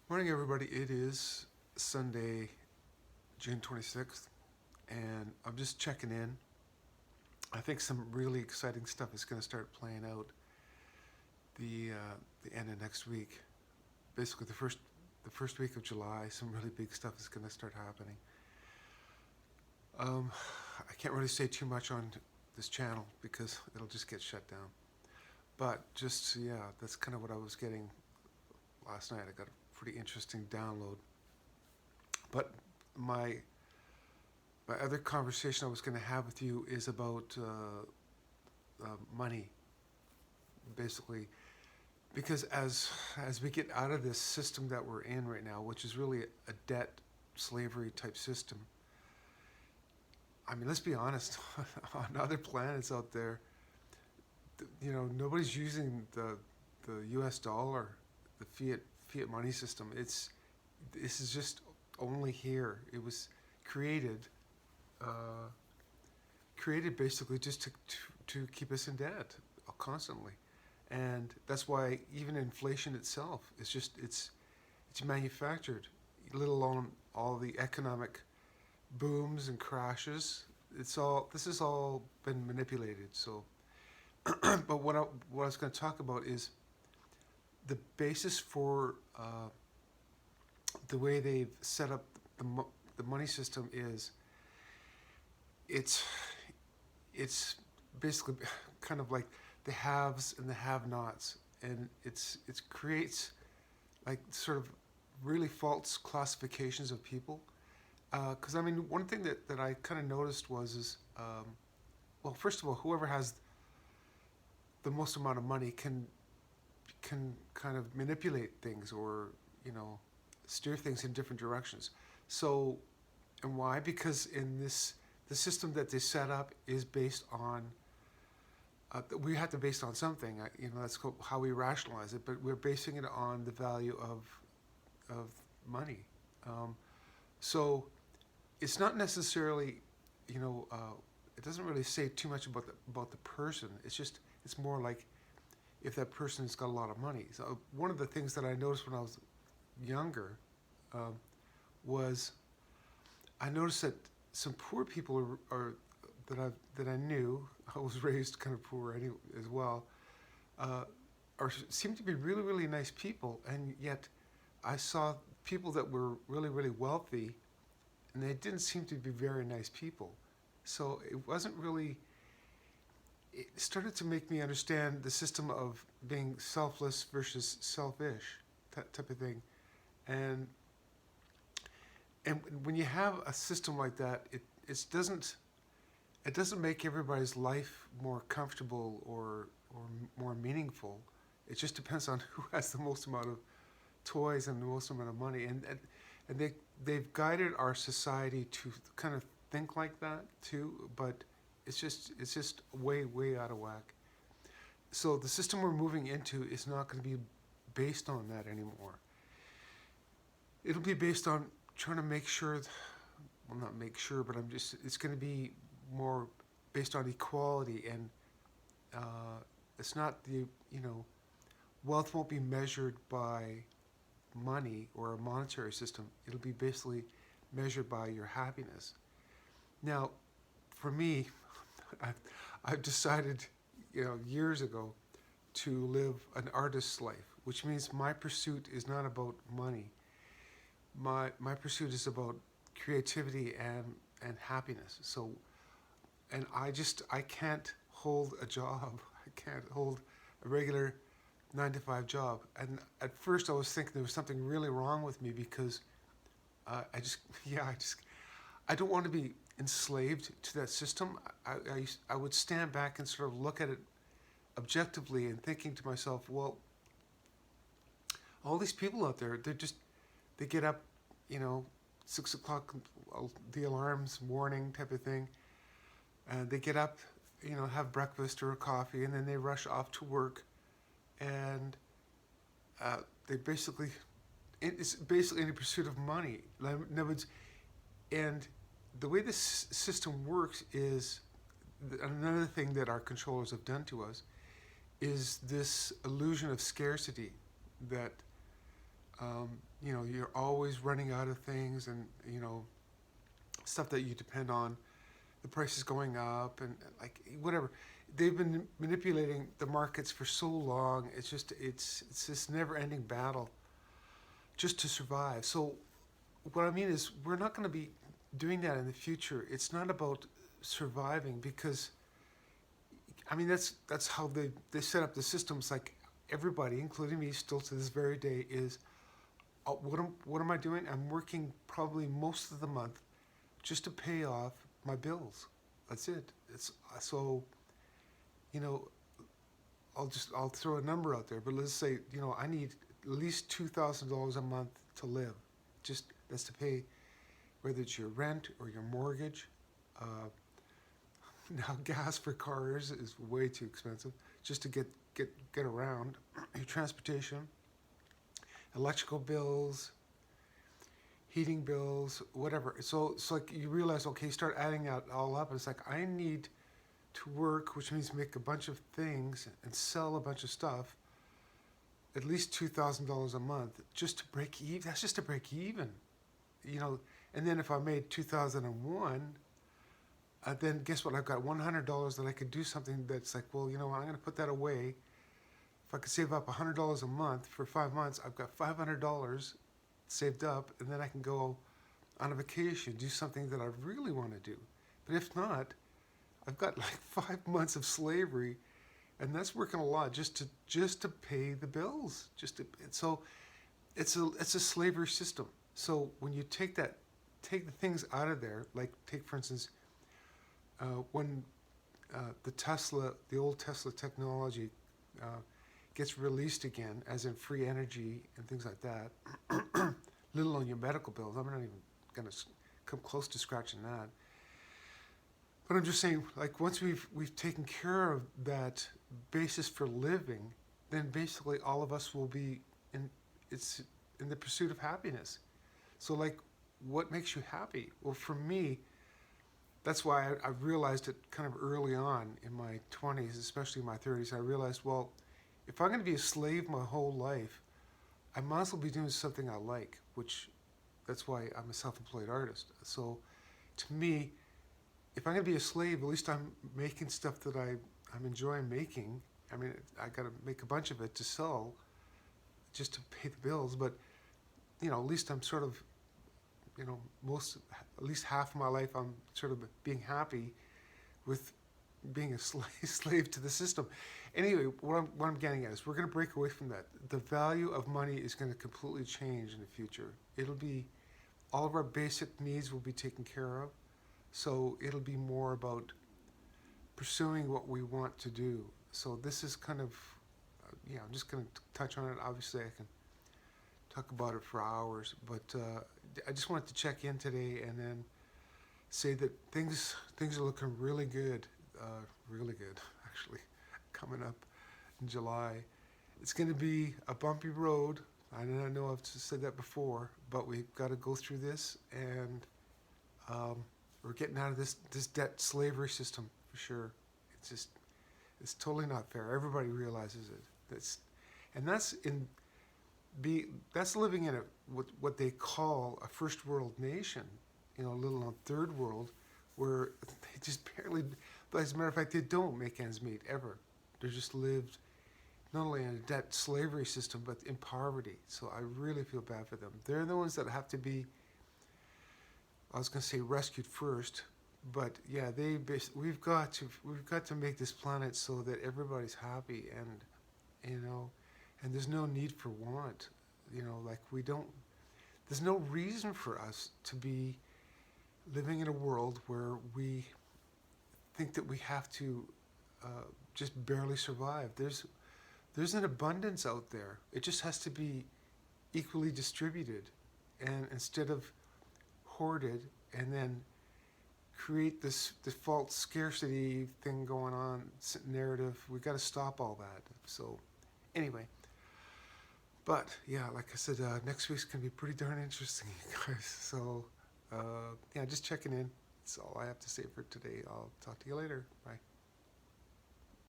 Morning, everybody. It is Sunday, June 26th, and I'm just checking in. I think some really exciting stuff is going to start playing out the end of next week. Basically, the first week of July, some really big stuff is going to start happening. Um, I can't really say too much on this channel because it'll just get shut down. But just yeah, that's kind of what I was getting last night. I got a pretty interesting download. But my my other conversation I was going to have with you is about money, basically, because as we get out of this system that we're in right now, which is really a debt slavery type system. I mean, let's be honest. On other planets out there, nobody's using the U.S. dollar, the fiat money system. This is just only here. It was created uh, created basically just to keep us in debt constantly. And that's why even inflation itself is just it's manufactured, let alone all the economic booms and crashes. This has all been manipulated. So, but what I was going to talk about is the basis for the way they've set up the money system is it's it's basically kind of like the haves and the have-nots, and it creates like sort of really false classifications of people. Because I mean, one thing that I kind of noticed was is well, first of all, whoever has the most amount of money can kind of manipulate things or steer things in different directions. So, and why? Because in this the system that they set up is based on we have to base it on something. That's how we rationalize it. But we're basing it on the value of money. Um, so it's not necessarily, it doesn't really say too much about the person. It's more like if that person's got a lot of money. So one of the things that I noticed when I was younger um, was I noticed that some poor people are that I knew. I was raised kind of poor anyway, as well. Uh, are seem to be really really nice people, and yet I saw people that were really really wealthy, and they didn't seem to be very nice people. So it wasn't really. It started to make me understand the system of being selfless versus selfish, that type of thing, and and when you have a system like that, it doesn't make everybody's life more comfortable or more meaningful. It just depends on who has the most amount of toys and the most amount of money, and they've guided our society to kind of think like that too. But it's just way way out of whack. So the system we're moving into is not going to be based on that anymore. It'll be based on trying to make sure, well, not make sure, but it's going to be more based on equality, and it's not wealth won't be measured by money or a monetary system. It'll be basically measured by your happiness. Now, for me, I've, I've decided, years ago to live an artist's life, which means my pursuit is not about money. My pursuit is about creativity and happiness. So, and I can't hold a job. I can't hold a regular 9 to 5 job. And at first, I was thinking there was something really wrong with me because I just yeah I don't want to be enslaved to that system. I would stand back and sort of look at it objectively and thinking to myself, well, all these people out there, they get up, 6 o'clock, the alarms warning type of thing, and they get up, have breakfast or a coffee, and then they rush off to work, and they basically it's basically in pursuit of money. In other words, and the way this system works is another thing that our controllers have done to us is this illusion of scarcity that You're always running out of things, and stuff that you depend on. The price is going up, and like whatever. They've been manipulating the markets for so long. It's this never-ending battle just to survive. So what I mean is, we're not going to be doing that in the future. It's not about surviving, because I mean that's how they set up the systems. Like everybody, including me, still to this very day is what am I doing? I'm working probably most of the month just to pay off my bills. That's it. It's so you know I'll throw a number out there, but let's say I need at least $2,000 a month to live. Just that's to pay whether it's your rent or your mortgage. Uh, Now gas for cars is way too expensive just to get around. Your transportation, electrical bills, heating bills, whatever. So it's like you realize, okay, you start adding that all up, and it's like I need to work, which means make a bunch of things and sell a bunch of stuff, at least $2,000 a month just to break even. That's just to break even, you know. And then if I made 2001, then guess what? I've got $100 that I could do something that's like, well, I'm going to put that away. If I could save up $100 a month for 5 months, I've got $500 saved up, and then I can go on a vacation, do something that I really want to do. But if not, I've got like 5 months of slavery, and that's working a lot just to pay the bills. So it's a slavery system. So when you take the things out of there, like take for instance, when the old Tesla technology gets released again, as in free energy and things like that, let alone your medical bills. I'm not even going to come close to scratching that. But I'm just saying, like once we've taken care of that basis for living, then basically all of us will be in the pursuit of happiness. So like, what makes you happy? Well, for me, that's why I realized it kind of early on in my 20s, especially my 30s. I realized, well, if I'm going to be a slave my whole life, I might as well be doing something I like, which that's why I'm a self-employed artist. So to me, if I'm going to be a slave, at least I'm making stuff that I'm enjoying making. I mean, I got to make a bunch of it to sell just to pay the bills, but at least I'm sort of at least half of my life, I'm sort of being happy with being a slave to the system. Anyway, what I'm getting at is we're going to break away from that. The value of money is going to completely change in the future. It'll be, all of our basic needs will be taken care of. So it'll be more about pursuing what we want to do. So this is kind of, I'm just going to touch on it. Obviously, I can talk about it for hours, but I just wanted to check in today and then say that things are looking really good actually, coming up in July. It's going to be a bumpy road. I know I've said that before, but we've got to go through this, and we're getting out of this debt slavery system for sure. It's totally not fair. Everybody realizes it. That's living in what they call a first world nation, a little on third world, where they just barely, but as a matter of fact, they don't make ends meet ever. They're just lived not only in a debt slavery system, but in poverty. So I really feel bad for them. They're the ones that have to be, I was going to say rescued first, but yeah, we've got to make this planet so that everybody's happy, and and there's no need for want. There's no reason for us to be living in a world where we think that we have to just barely survive. There's an abundance out there. It just has to be equally distributed, and instead of hoarded and then create this false scarcity thing going on, narrative. We've got to stop all that. So anyway, but yeah, like I said, next week's going to be pretty darn interesting, you guys. So yeah, just checking in. That's all I have to say for today. I'll talk to you later. Bye.